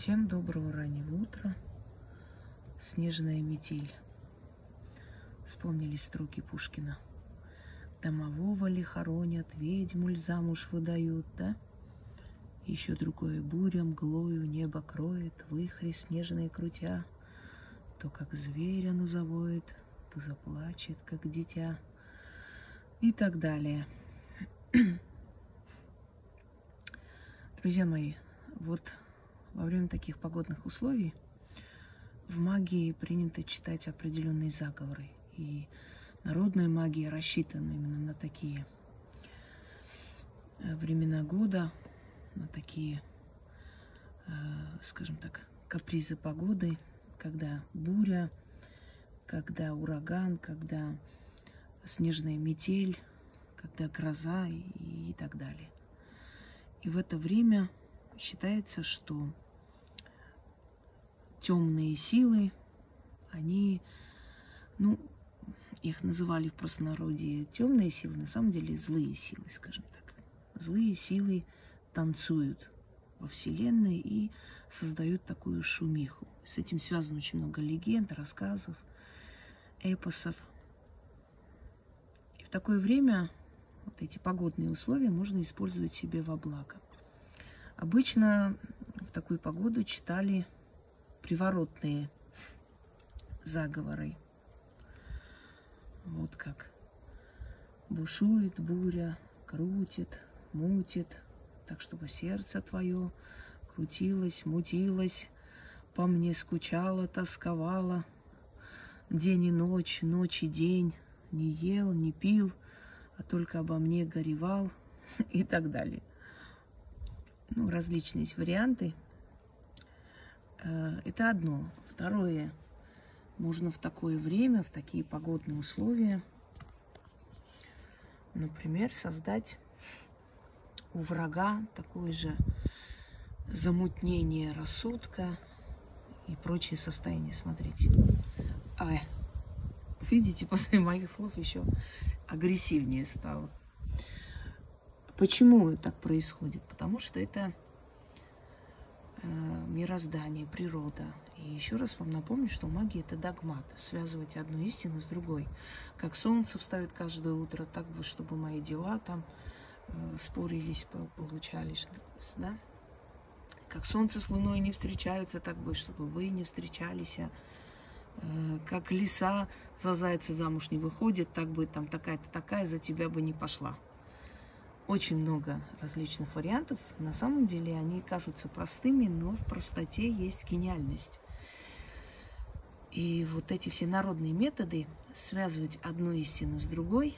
Всем доброго раннего утра. Снежная метель. Вспомнились строки Пушкина. Домового ли хоронят, ведьму ль замуж выдают, да? Еще другое буря мглою небо кроет, вихри снежные крутя. То как зверь оно завоет, то заплачет, как дитя. И так далее. Друзья мои, вот во время таких погодных условий в магии принято читать определенные заговоры. И народная магия рассчитана именно на такие времена года, на такие, скажем так, капризы погоды, когда буря, когда ураган, когда снежная метель, когда гроза и так далее. И в это время считается, что темные силы, они, их называли в простонародье темные силы, на самом деле злые силы, скажем так. Злые силы танцуют во Вселенной и создают такую шумиху. С этим связано очень много легенд, рассказов, эпосов. И в такое время вот эти погодные условия можно использовать себе во благо. Обычно в такую погоду читали приворотные заговоры. Вот как бушует буря, крутит, мутит, так чтобы сердце твое крутилось, мутилось, по мне скучало, тосковало, день и ночь, ночь и день, не ел, не пил, а только обо мне горевал и так далее. Различные есть варианты. Это одно. Второе. Можно в такое время, в такие погодные условия, например, создать у врага такое же замутнение рассудка и прочие состояния. Смотрите. Видите, после моих слов еще агрессивнее стало. Почему так происходит? Потому что это мироздание, природа. И еще раз вам напомню, что магия – это догмат. Связывать одну истину с другой. Как солнце встает каждое утро, так бы, чтобы мои дела там спорились, получались. Да? Как солнце с луной не встречаются, так бы, чтобы вы не встречались. Как лиса за зайца замуж не выходит, так бы там такая-то такая за тебя бы не пошла. Очень много различных вариантов. На самом деле они кажутся простыми, но в простоте есть гениальность. И вот эти все народные методы, связывать одну истину с другой,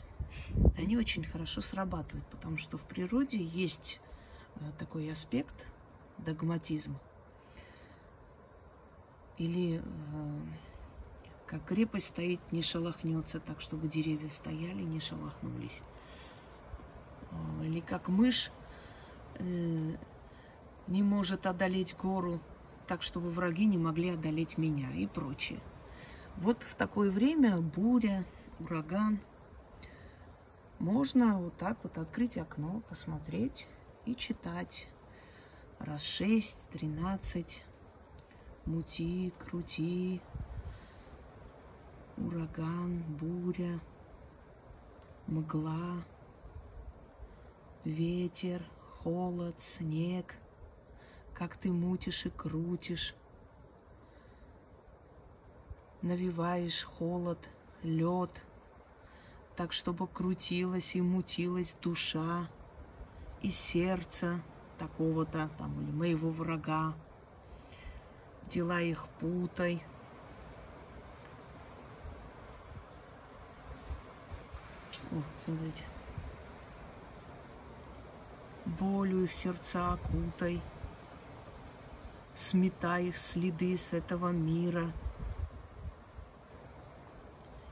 они очень хорошо срабатывают, потому что в природе есть такой аспект догматизма. Или как крепость стоит, не шелохнется, так чтобы деревья стояли, не шелохнулись. Или как мышь не может одолеть гору, так чтобы враги не могли одолеть меня и прочее. Вот в такое время буря, ураган, можно вот так вот открыть окно, посмотреть и читать. Раз 6, 13, мути, крути, ураган, буря, мгла, ветер, холод, снег, как ты мутишь и крутишь, навеваешь холод, лед, так, чтобы крутилась и мутилась душа и сердце такого-то там или моего врага, дела их путай. О, смотрите. Болью их сердца окутай, сметай их следы с этого мира.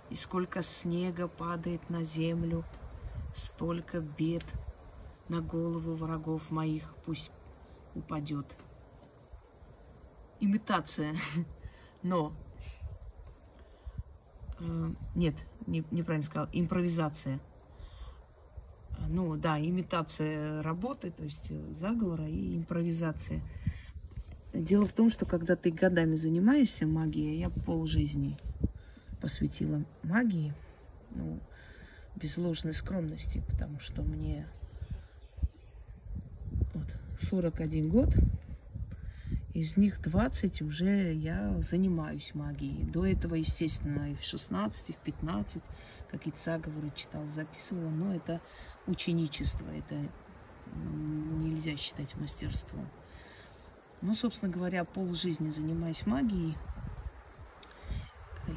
И сколько снега падает на землю, столько бед на голову врагов моих пусть упадет. Имитация, но нет, неправильно сказала, импровизация. Имитация работы, то есть заговора и импровизация. Дело в том, что когда ты годами занимаешься магией, я полжизни посвятила магии, ну, без ложной скромности, потому что мне вот 41 год, из них 20 уже я занимаюсь магией. До этого, естественно, и в 16, и в 15 какие-то заговоры читала, записывала, но это ученичество, это нельзя считать мастерством. Ну, собственно говоря, полжизни занимаюсь магией.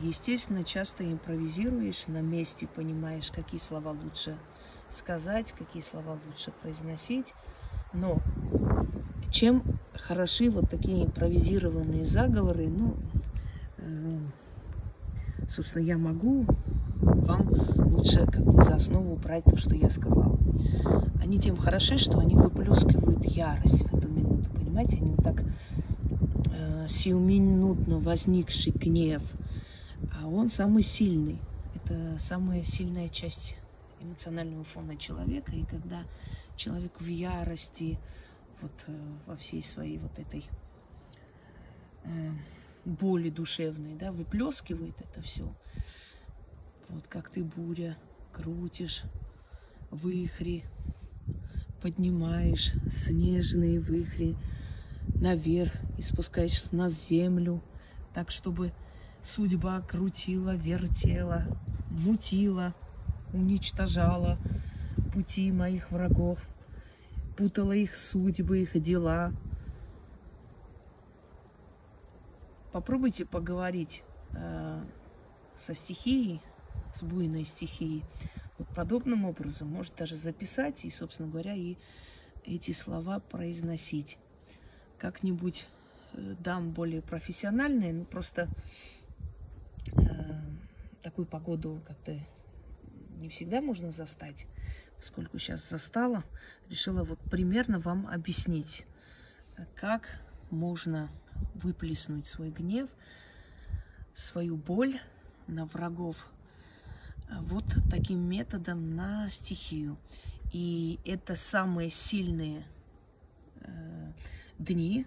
Естественно, часто импровизируешь на месте, понимаешь, какие слова лучше сказать, какие слова лучше произносить. Но чем хороши вот такие импровизированные заговоры, ну, собственно, я могу вам лучше как бы за основу брать то, что я сказала. Они тем хороши, что они выплескивают ярость в эту минуту, понимаете? Они вот так сиюминутно возникший гнев, а он самый сильный. Это самая сильная часть эмоционального фона человека. И когда человек в ярости, вот во всей своей вот этой боли душевной, да, выплескивает это все. Вот как ты, буря, крутишь вихри, поднимаешь снежные вихри наверх и спускаешь на землю, так, чтобы судьба крутила, вертела, мутила, уничтожала пути моих врагов, путала их судьбы, их дела. Попробуйте поговорить со стихией, с буйной стихией. Вот подобным образом, может даже записать и, собственно говоря, и эти слова произносить. Как-нибудь дам более профессиональные, ну просто такую погоду как-то не всегда можно застать. Поскольку сейчас застала, решила вот примерно вам объяснить, как можно выплеснуть свой гнев, свою боль на врагов вот таким методом на стихию. И это самые сильные дни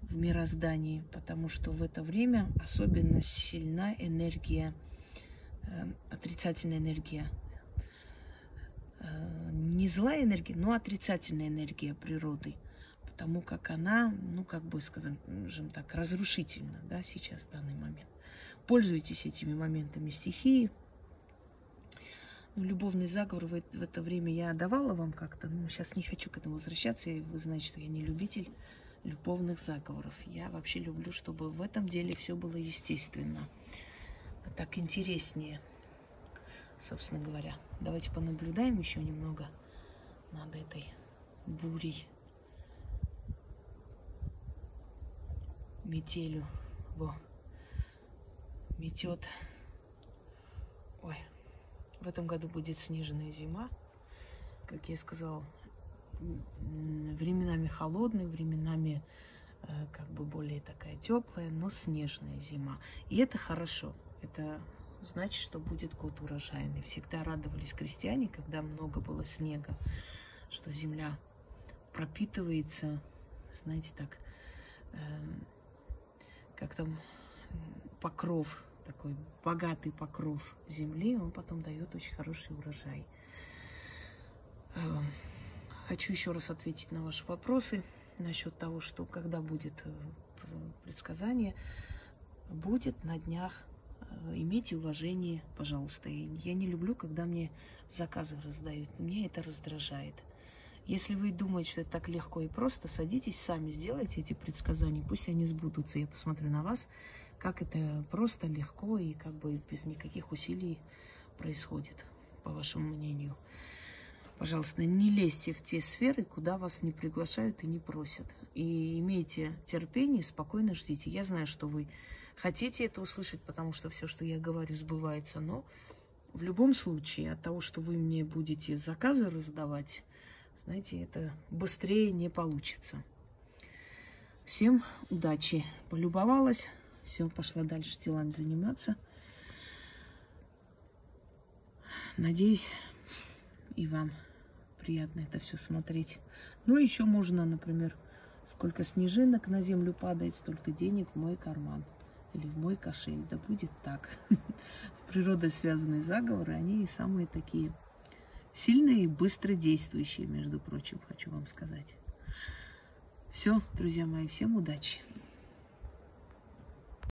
в мироздании, потому что в это время особенно сильна энергия, отрицательная энергия. Не злая энергия, но отрицательная энергия природы, потому как она, ну, как бы, скажем так, разрушительна, да, сейчас, в данный момент. Пользуйтесь этими моментами стихии. Ну, любовный заговор в это время я давала вам как-то, но сейчас не хочу к этому возвращаться, и вы знаете, что я не любитель любовных заговоров. Я вообще люблю, чтобы в этом деле все было естественно, так интереснее, собственно говоря. Давайте понаблюдаем еще немного над этой бурей, метелью. Во, метет. Ой, в этом году будет снежная зима, как я сказала, временами холодная, временами как бы более такая теплая, но снежная зима. И это хорошо. Это значит, что будет год урожайный. Всегда радовались крестьяне, когда много было снега, что земля пропитывается, знаете, так, как там покров, такой богатый покров земли, он потом дает очень хороший урожай. Хочу еще раз ответить на ваши вопросы насчет того, что когда будет предсказание, будет на днях. Имейте уважение, пожалуйста. Я не люблю, когда мне заказы раздают. Меня это раздражает. Если вы думаете, что это так легко и просто, садитесь сами, сделайте эти предсказания. Пусть они сбудутся. Я посмотрю на вас, как это просто, легко и как бы без никаких усилий происходит, по вашему мнению. Пожалуйста, не лезьте в те сферы, куда вас не приглашают и не просят. И имейте терпение, спокойно ждите. Я знаю, что вы хотите это услышать, потому что все, что я говорю, сбывается. Но в любом случае, от того, что вы мне будете заказы раздавать, знаете, это быстрее не получится. Всем удачи. Полюбовалась. Все, пошла дальше делами заниматься. Надеюсь, и вам приятно это все смотреть. Ну, еще можно, например, Сколько снежинок на землю падает, столько денег в мой карман или в мой кошель. Да будет так. С природой связанные заговоры, они и самые такие сильные и быстро действующие, между прочим, хочу вам сказать. Все, друзья мои, всем удачи.